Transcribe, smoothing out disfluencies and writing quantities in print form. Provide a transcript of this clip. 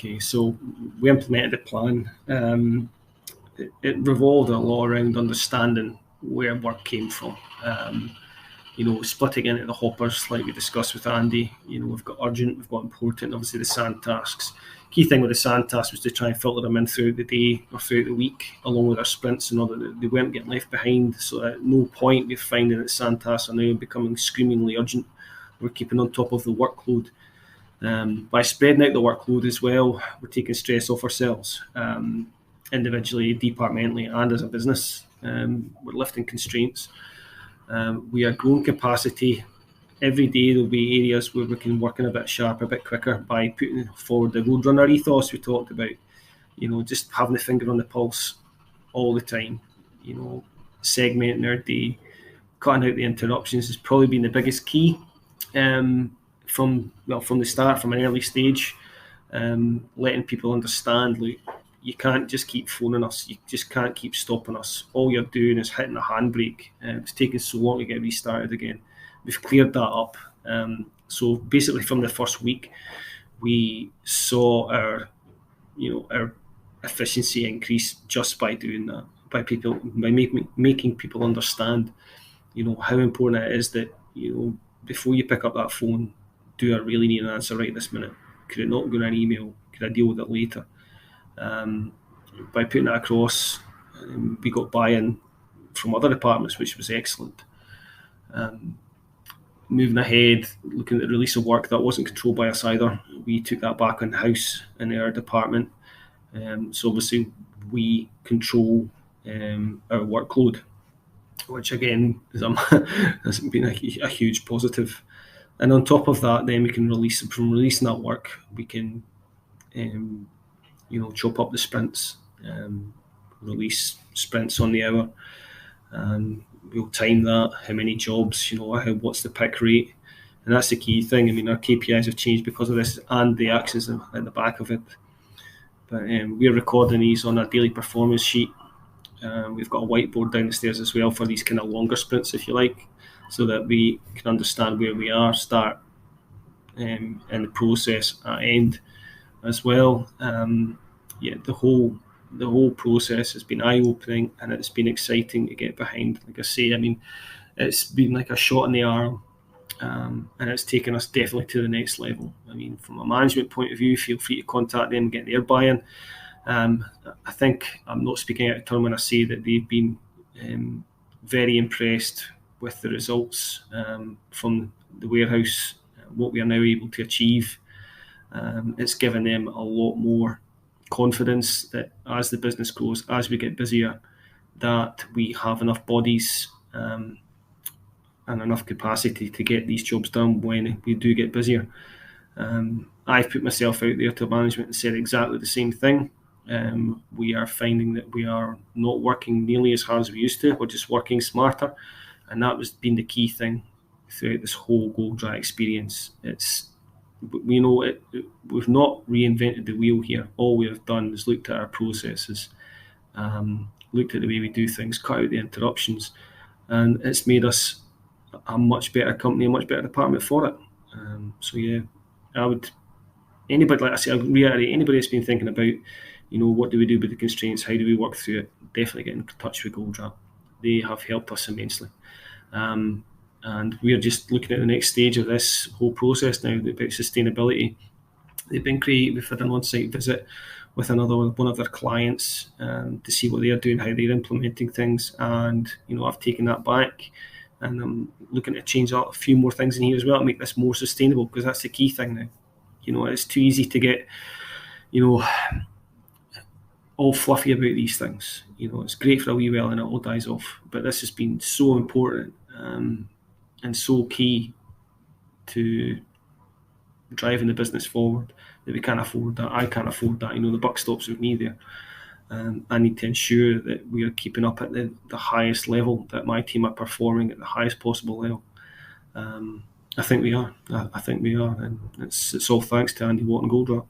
Okay, so we implemented a plan. It revolved a lot around understanding where work came from. Splitting into the hoppers like we discussed with Andy. We've got urgent, we've got important, obviously the sand tasks. Key thing with the sand tasks was to try and filter them in throughout the day or throughout the week, along with our sprints, in order that they weren't getting left behind. So at no point we're finding that sand tasks are now becoming screamingly urgent. We're keeping on top of the workload. By spreading out the workload as well, we're taking stress off ourselves, individually, departmentally, and as a business. We're lifting constraints. We are growing capacity. Every day there'll be areas where we can work in a bit sharper, a bit quicker by putting forward the roadrunner ethos we talked about. Just having the finger on the pulse all the time. Segmenting our day, cutting out the interruptions has probably been the biggest key. From the start, from an early stage, letting people understand, look, you can't just keep phoning us, you just can't keep stopping us. All you're doing is hitting the handbrake. It's taking so long to get restarted again. We've cleared that up. So basically from the first week, we saw our efficiency increase just by doing that, by making people understand, how important it is that, before you pick up that phone, do I really need an answer right this minute? Could it not go in an email? Could I deal with it later? By putting that across, we got buy-in from other departments, which was excellent. Moving ahead, looking at the release of work that wasn't controlled by us either, we took that back in-house in our department. So obviously we control our workload, which again has been a huge positive. And on top of that, then we can releasing that work, we can chop up the sprints, release sprints on the hour. We'll time that, how many jobs, what's the pick rate. And that's the key thing. I mean, our KPIs have changed because of this and the actions at the back of it. But we're recording these on our daily performance sheet. We've got a whiteboard down the stairs as well for these kind of longer sprints, if you like, so that we can understand where we are, start, in the process at end as well. The whole process has been eye-opening, and it's been exciting to get behind. Like I say, I mean, it's been like a shot in the arm, and it's taken us definitely to the next level. I mean, from a management point of view, feel free to contact them, get their buy-in. I think I'm not speaking out of turn when I say that they've been very impressed with the results from the warehouse, what we are now able to achieve. It's given them a lot more confidence that as the business grows, as we get busier, that we have enough bodies and enough capacity to get these jobs done when we do get busier. I've put myself out there to management and said exactly the same thing. We are finding that we are not working nearly as hard as we used to. We're just working smarter, and that was been the key thing throughout this whole GoldDry experience. We've not reinvented the wheel here. All we have done is looked at our processes, looked at the way we do things, cut out the interruptions, and it's made us a much better company, a much better department for it. Anybody that's been thinking about, what do we do with the constraints, how do we work through it, definitely get in touch with GoldDry. They have helped us immensely. And we're just looking at the next stage of this whole process now about sustainability. They've been creative. We've had an on-site visit with one of their clients to see what they're doing, how they're implementing things. And, I've taken that back, and I'm looking to change a few more things in here as well to make this more sustainable, because that's the key thing now. It's too easy to get, all fluffy about these things. It's great for a wee while and it all dies off. But this has been so important and so key to driving the business forward that we can't afford that. I can't afford that. The buck stops with me there. I need to ensure that we are keeping up at the highest level, that my team are performing at the highest possible level. I think we are. And it's all thanks to Andy Watt and GoldDry.